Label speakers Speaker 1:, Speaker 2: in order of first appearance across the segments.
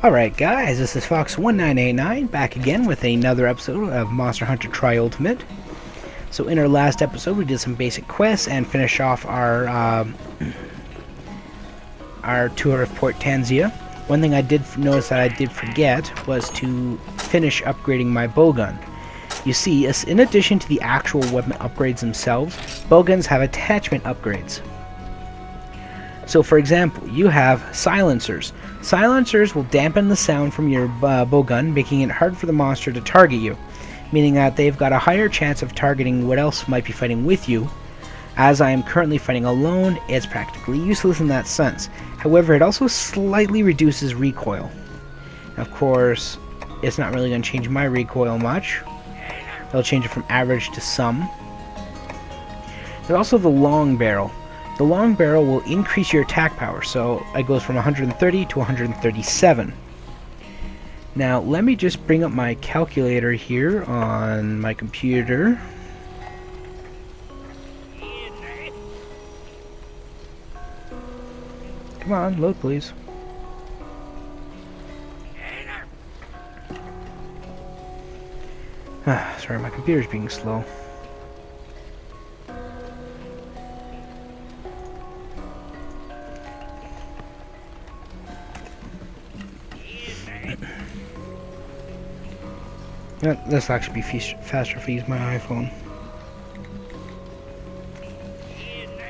Speaker 1: Alright guys, this is Fawkes1989 back again with another episode of Monster Hunter Tri-Ultimate. So in our last episode we did some basic quests and finished off our tour of Port Tanzia. One thing I did notice that I did forget was to finish upgrading my bowgun. You see, in addition to the actual weapon upgrades themselves, bowguns have attachment upgrades. So for example, you have silencers. Silencers will dampen the sound from your bowgun, making it hard for the monster to target you, meaning that they've got a higher chance of targeting what else might be fighting with you. As I am currently fighting alone, it's practically useless in that sense. However, it also slightly reduces recoil. Of course, it's not really going to change my recoil much. It'll change it from average to some. There's also the long barrel. The long barrel will increase your attack power, so it goes from 130 to 137. Now, let me just bring up my calculator here on my computer. Come on, load please. Sorry, my computer's being slow. This will actually be faster if I use my iPhone.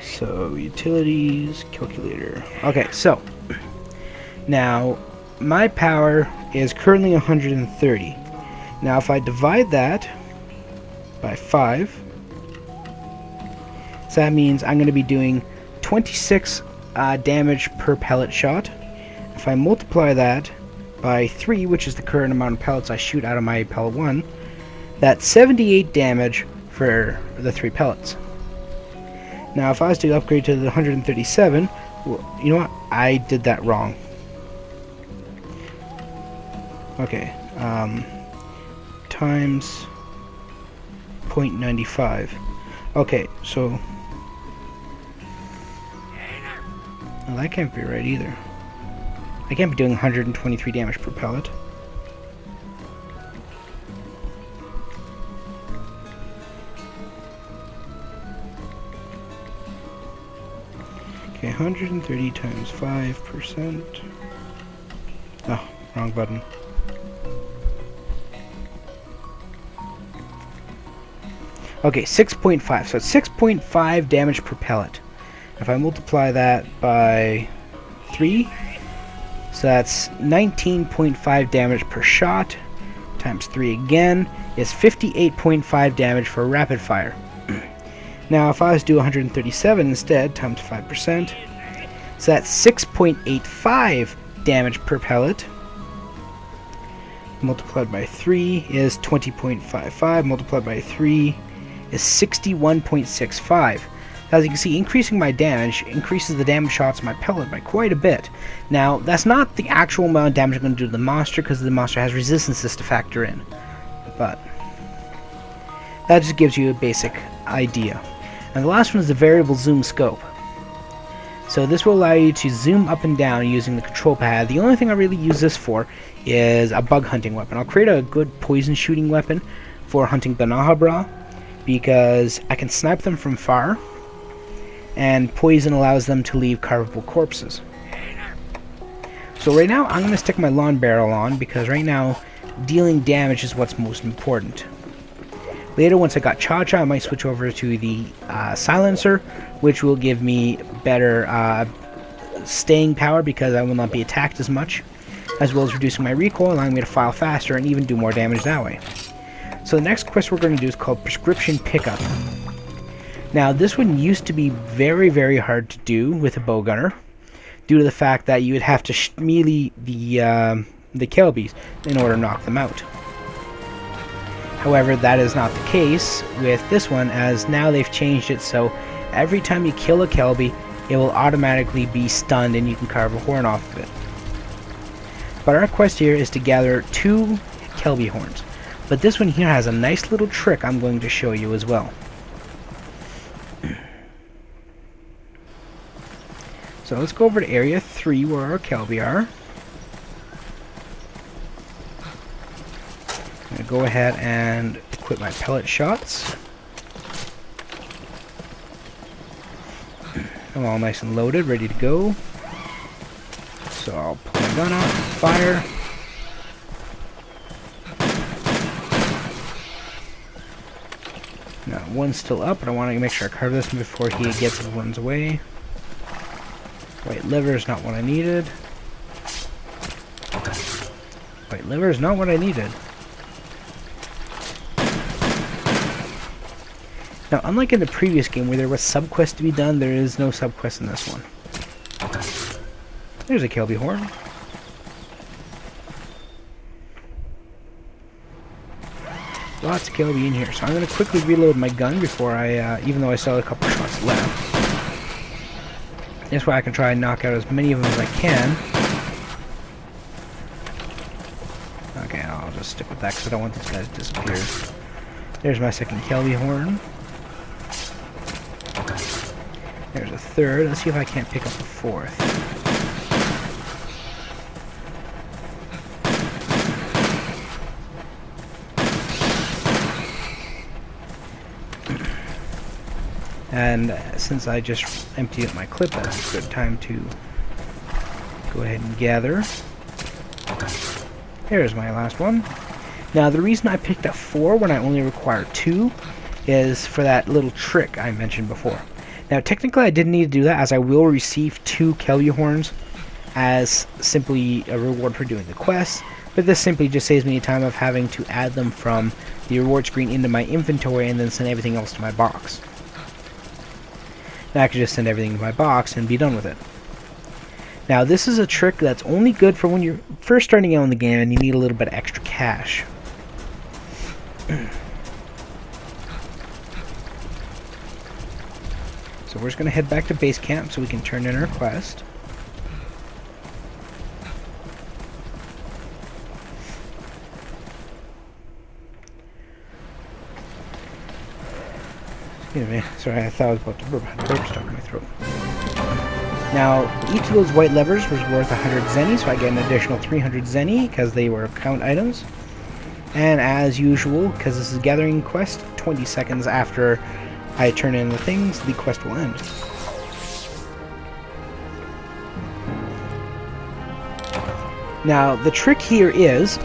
Speaker 1: So, utilities, calculator. Okay, so, now, my power is currently 130. Now, if I divide that by 5, so that means I'm going to be doing 26 damage per pellet shot. If I multiply that by 3, which is the current amount of pellets I shoot out of my pellet 1, that's 78 damage for the 3 pellets. Now if I was to upgrade to the 137, well, you know what, I did that wrong. Okay, times 0.95. Okay, so well, that can't be right either. I can't be doing 123 damage per pellet. Okay, 130 times 5%. Oh, wrong button. Okay, 6.5. So it's 6.5 damage per pellet. If I multiply that by 3, so that's 19.5 damage per shot, times 3 again, is 58.5 damage for rapid fire. Now if I was to do 137 instead, times 5%, so that's 6.85 damage per pellet. Multiplied by 3 is 20.55, multiplied by 3 is 61.65. As you can see, increasing my damage increases the damage shots of my pellet by quite a bit. Now, that's not the actual amount of damage I'm going to do to the monster, because the monster has resistances to factor in. But that just gives you a basic idea. And the last one is the variable zoom scope. So this will allow you to zoom up and down using the control pad. The only thing I really use this for is a bug hunting weapon. I'll create a good poison shooting weapon for hunting Banahabra, because I can snipe them from far, and poison allows them to leave carvable corpses. So right now I'm going to stick my long barrel on, because right now dealing damage is what's most important. Later, once I got Cha-Cha, I might switch over to the silencer, which will give me better staying power, because I will not be attacked as much, as well as reducing my recoil, allowing me to file faster and even do more damage that way. So the next quest we're going to do is called Prescription Pickup. Now, this one used to be very, very hard to do with a bowgunner, due to the fact that you would have to melee the Kelbies in order to knock them out. However, that is not the case with this one, as now they've changed it so every time you kill a Kelbie, it will automatically be stunned and you can carve a horn off of it. But our quest here is to gather 2 Kelbie horns. But this one here has a nice little trick I'm going to show you as well. So let's go over to area 3 where our Kelbie are. go ahead and equip my pellet shots. I'm all nice and loaded, ready to go. So I'll pull my gun out, fire. Now one's still up, but I want to make sure I cover this before he gets and runs away. White liver is not what I needed. White liver is not what I needed. Now, unlike in the previous game where there was subquest to be done, there is no subquest in this one. There's a Kelby horn. Lots of Kelby in here, so I'm going to quickly reload my gun before I, even though I still have a couple shots left. This way I can try and knock out as many of them as I can. Okay, I'll just stick with that because I don't want these guys to disappear. There's my second Kelby horn. There's a third. Let's see if I can't pick up a fourth. And since I just emptied up my clip, that's a good time to go ahead and gather. There's my last one. Now the reason I picked up 4 when I only require 2 is for that little trick I mentioned before. Now technically I didn't need to do that, as I will receive 2 Kelby horns as simply a reward for doing the quest, but this simply just saves me time of having to add them from the reward screen into my inventory and then send everything else to my box. Now I can just send everything to my box and be done with it. Now this is a trick that's only good for when you're first starting out in the game and you need a little bit of extra cash. So we're just going to head back to base camp so we can turn in our quest. Excuse me, sorry, I thought I was about to burp stuck in my throat. Now, each of those white levers was worth 100 zenny, so I get an additional 300 zenny because they were count items. And as usual, because this is a gathering quest, 20 seconds after I turn in the things, the quest will end. Now, the trick here is,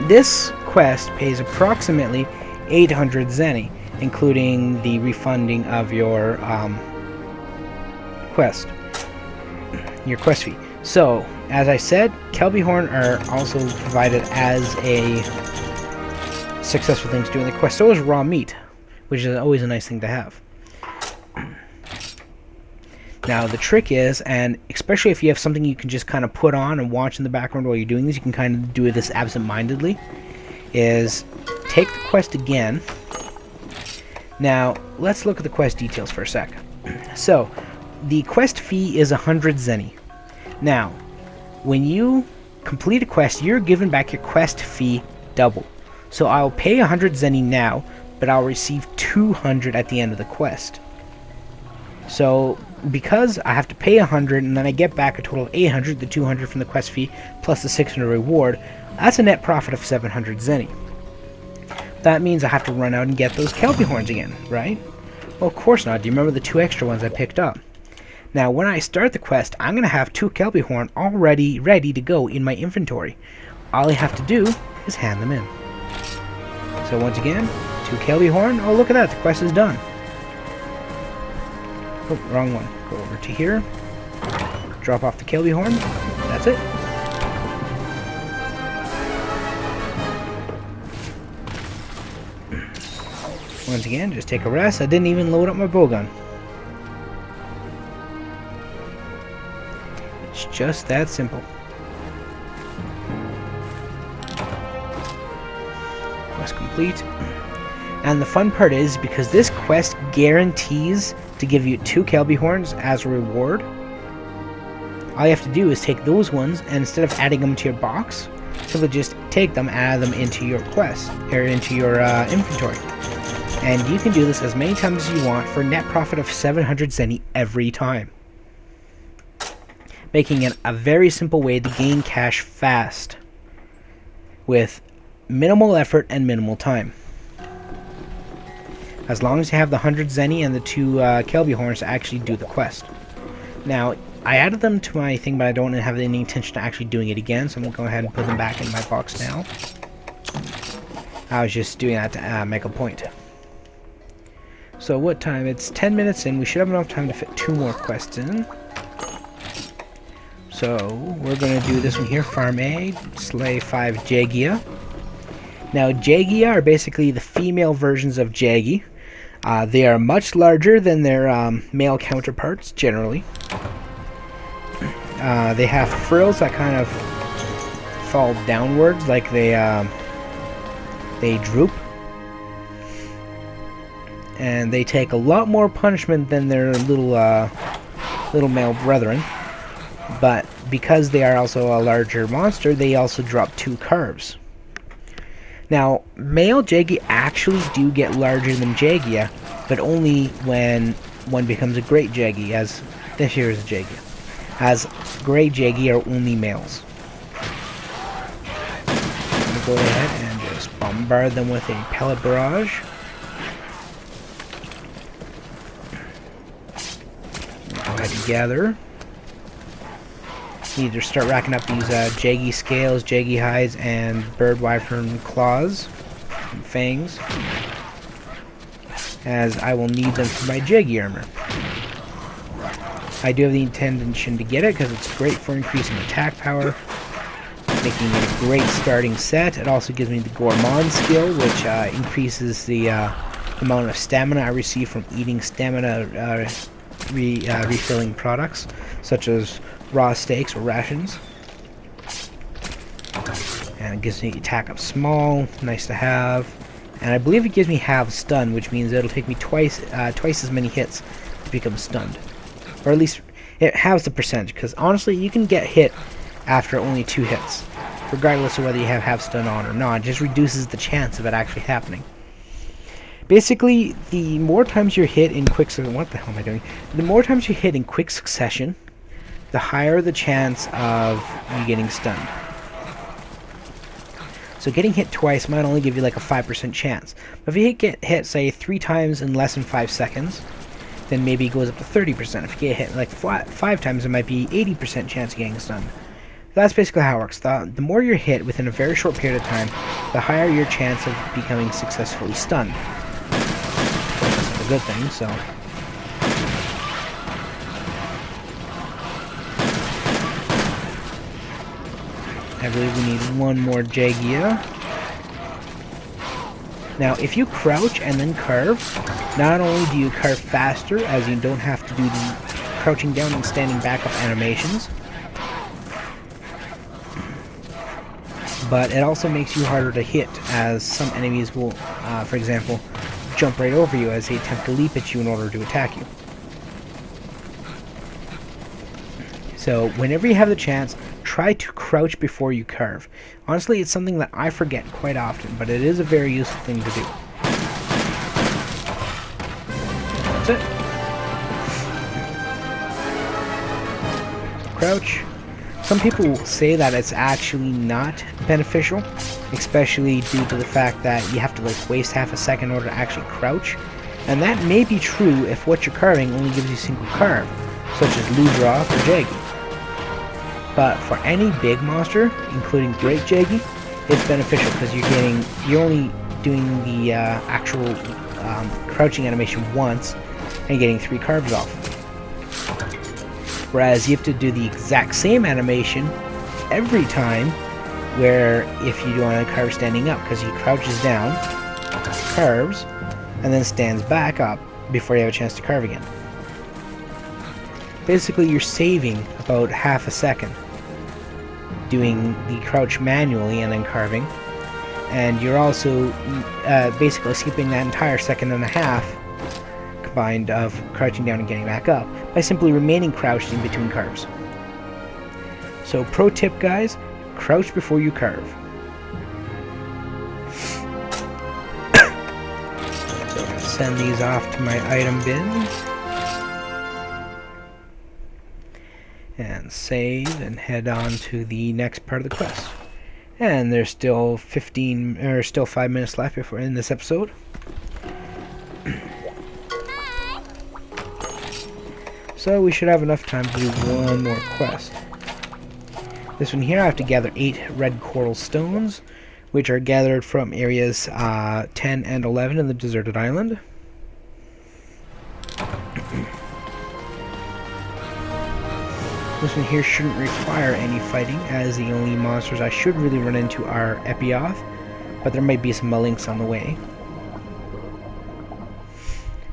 Speaker 1: this quest pays approximately 800 zenny, including the refunding of your quest fee. So, as I said, Kelby horn are also provided as a successful thing to do in the quest. So is raw meat, which is always a nice thing to have. Now the trick is, and especially if you have something you can just kind of put on and watch in the background while you're doing this, you can kind of do this absent-mindedly, is take the quest again. Now let's look at the quest details for a sec. So the quest fee is 100 zenny. Now when you complete a quest, you're given back your quest fee double. So I'll pay 100 zenny now, but I'll receive 200 at the end of the quest. So because I have to pay 100 and then I get back a total of 800, the 200 from the quest fee plus the 600 reward, that's a net profit of 700 zenny. That means I have to run out and get those Kelby horns again, right? Well, of course not. Do you remember the 2 extra ones I picked up? Now when I start the quest, I'm going to have 2 Kelby horn already ready to go in my inventory. All I have to do is hand them in. So once again, 2 Kelby horn. Oh, look at that, the quest is done. Oh, wrong one. Go over to here. Drop off the Kelby horn. That's it. Once again, just take a rest. I didn't even load up my bowgun. It's just that simple. Quest complete. And the fun part is, because this quest guarantees to give you 2 Kelby horns as a reward, all you have to do is take those ones, and instead of adding them to your box, simply just take them, add them into your quest, or into your inventory. And you can do this as many times as you want for a net profit of 700 zenny every time, making it a very simple way to gain cash fast with minimal effort and minimal time. As long as you have the 100 Zenny and the 2 Kelby horns to actually do the quest. Now, I added them to my thing, but I don't have any intention of actually doing it again, so I'm going to go ahead and put them back in my box now. I was just doing that to make a point. So what time? It's 10 minutes in. We should have enough time to fit 2 more quests in. So we're going to do this one here. Farm A, slay 5 Jagia. Now Jagia are basically the female versions of Jaggy. They are much larger than their male counterparts, generally. They have frills that kind of fall downwards, like they droop. And they take a lot more punishment than their little male brethren. But because they are also a larger monster, they also drop 2 carbs. Now, male Jaggy actually do get larger than Jagia, but only when one becomes a great Jaggy, as this here is a Jagia. As great Jaggy are only males. I'm going to go ahead and just bombard them with a pellet barrage. Go ahead and gather. Need to start racking up these Jaggy scales, Jaggy hides, and bird wyvern claws and fangs, as I will need them for my Jaggy armor. I do have the intention to get it because it's great for increasing attack power, making it a great starting set. It also gives me the Gourmand skill, which increases the amount of stamina I receive from eating stamina refilling products, such as raw steaks or rations. And it gives me attack up small, nice to have. And I believe it gives me half stun, which means it'll take me twice as many hits to become stunned. Or at least it halves the percentage, because honestly you can get hit after only 2 hits, regardless of whether you have half stun on or not. It just reduces the chance of it actually happening. Basically, the more times you're hit in quick succession, what the hell am I doing? The more times you hit in quick succession, the higher the chance of you getting stunned. So getting hit twice might only give you like a 5% chance. But if you get hit, say, 3 times in less than 5 seconds, then maybe it goes up to 30%. If you get hit like 5 times, it might be 80% chance of getting stunned. That's basically how it works. The more you're hit within a very short period of time, the higher your chance of becoming successfully stunned. That's a good thing, so... I believe we need 1 more Jagia. Now, if you crouch and then curve, not only do you curve faster, as you don't have to do the crouching down and standing back up animations, but it also makes you harder to hit, as some enemies will, for example, jump right over you as they attempt to leap at you in order to attack you. So, whenever you have the chance, try to crouch before you curve. Honestly, it's something that I forget quite often, but it is a very useful thing to do. That's it. Crouch. Some people will say that it's actually not beneficial, especially due to the fact that you have to like waste half a second in order to actually crouch. And that may be true if what you're carving only gives you a single carve, such as Ludroth or Jaggy. But for any big monster, including Great Jaggy, it's beneficial because you're only doing the actual crouching animation once and getting 3 carves off. Whereas you have to do the exact same animation every time, where if you do want to carve standing up, because he crouches down, carves, and then stands back up before you have a chance to carve again. Basically, you're saving about half a second doing the crouch manually and then carving, and you're also basically skipping that entire second and a half combined of crouching down and getting back up by simply remaining crouched in between carves. So pro tip, guys, crouch before you carve. So I'm going to send these off to my item bin and save and head on to the next part of the quest. And there's still 5 minutes left before in this episode. So we should have enough time to do one more quest. This one here, I have to gather 8 red coral stones, which are gathered from areas 10 and 11 in the deserted island. This one here shouldn't require any fighting, as the only monsters I should really run into are Epioth, but there might be some Malinks on the way.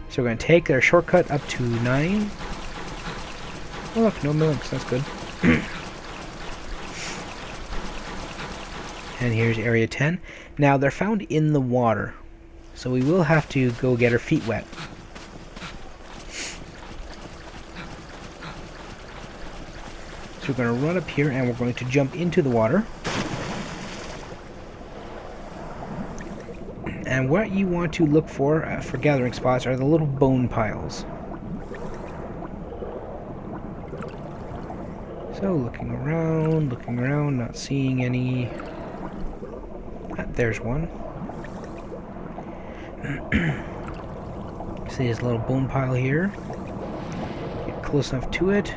Speaker 1: So we're going to take their shortcut up to 9. Oh look, no Malinks, that's good. And here's area 10. Now they're found in the water, so we will have to go get our feet wet. So we're going to run up here and we're going to jump into the water. And what you want to look for gathering spots are the little bone piles. So looking around, not seeing any. There's one. See this little bone pile here. Get close enough to it.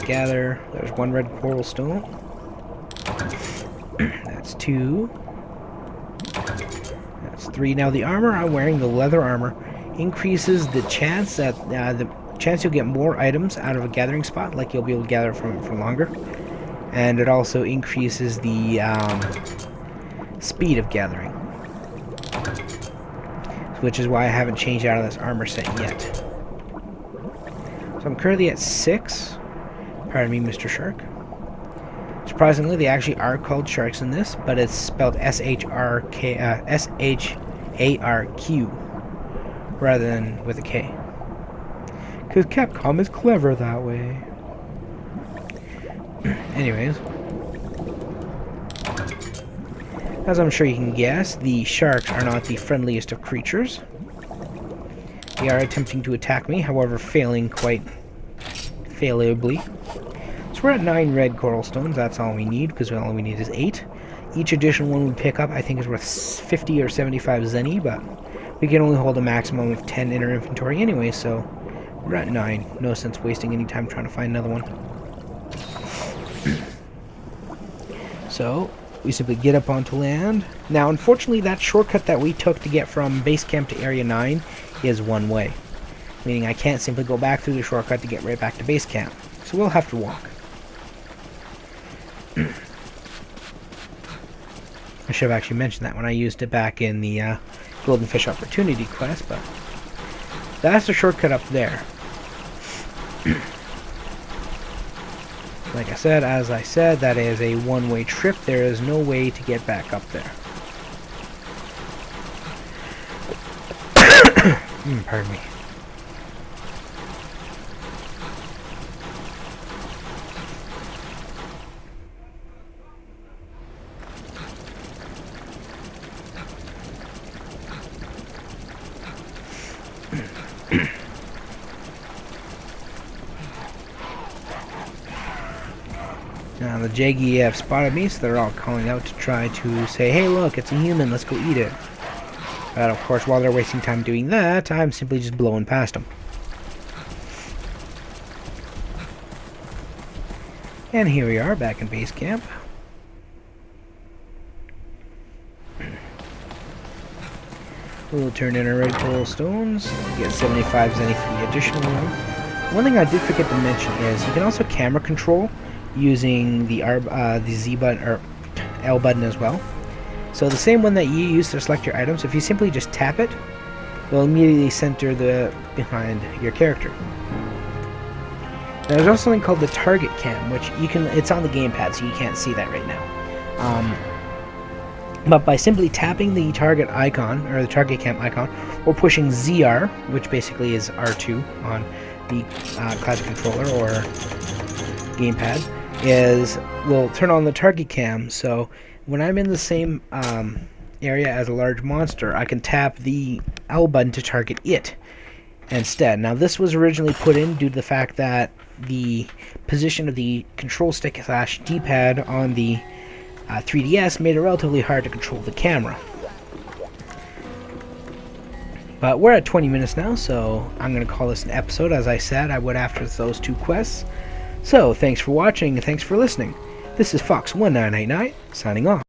Speaker 1: Gather. There's 1 red coral stone. That's 2. That's 3. Now the armor I'm wearing, the leather armor, increases the chance that you'll get more items out of a gathering spot, like you'll be able to gather from it for longer. And it also increases the speed of gathering, which is why I haven't changed out of this armor set yet. So I'm currently at 6. Pardon me, Mr. Shark. Surprisingly, they actually are called sharks in this, but it's spelled S-H-A-R-Q rather than with a K. Because Capcom is clever that way. Anyways, as I'm sure you can guess, the sharks are not the friendliest of creatures. They are attempting to attack me, however failing quite failably. So we're at 9 red coral stones. That's all we need, because all we need is 8. Each additional one we pick up, I think, is worth 50 or 75 zenny, but we can only hold a maximum of 10 in our inventory anyway, so we're at 9. No sense wasting any time trying to find another one. So we simply get up onto land. Now, unfortunately, that shortcut that we took to get from base camp to area 9 is one way, meaning I can't simply go back through the shortcut to get right back to base camp. So we'll have to walk. I should have actually mentioned that when I used it back in the Golden Fish Opportunity quest, but that's the shortcut up there. Like I said, as I said, that is a one-way trip. There is no way to get back up there. Pardon me. Now the Jaggy have spotted me, so they're all calling out to try to say, hey look, it's a human, let's go eat it. But of course, while they're wasting time doing that, I'm simply just blowing past them. And here we are, back in base camp. We'll turn in our red coral stones, get 75 zenny for the additional one. One thing I did forget to mention is you can also camera control using the Z button or L button as well. So the same one that you use to select your items, if you simply just tap it, will immediately center the behind your character. Now, there's also something called the target cam, which you can. It's on the gamepad, so you can't see that right now. But by simply tapping the target icon or the target cam icon, or pushing ZR, which basically is R2 on the classic controller or gamepad, will turn on the target cam. So when I'm in the same area as a large monster, I can tap the L button to target it instead. Now this was originally put in due to the fact that the position of the control stick / D-pad on the 3DS made it relatively hard to control the camera. But we're at 20 minutes now, so I'm going to call this an episode, as I said I would after those 2 quests. So, thanks for watching, and thanks for listening. This is Fawkes1989, signing off.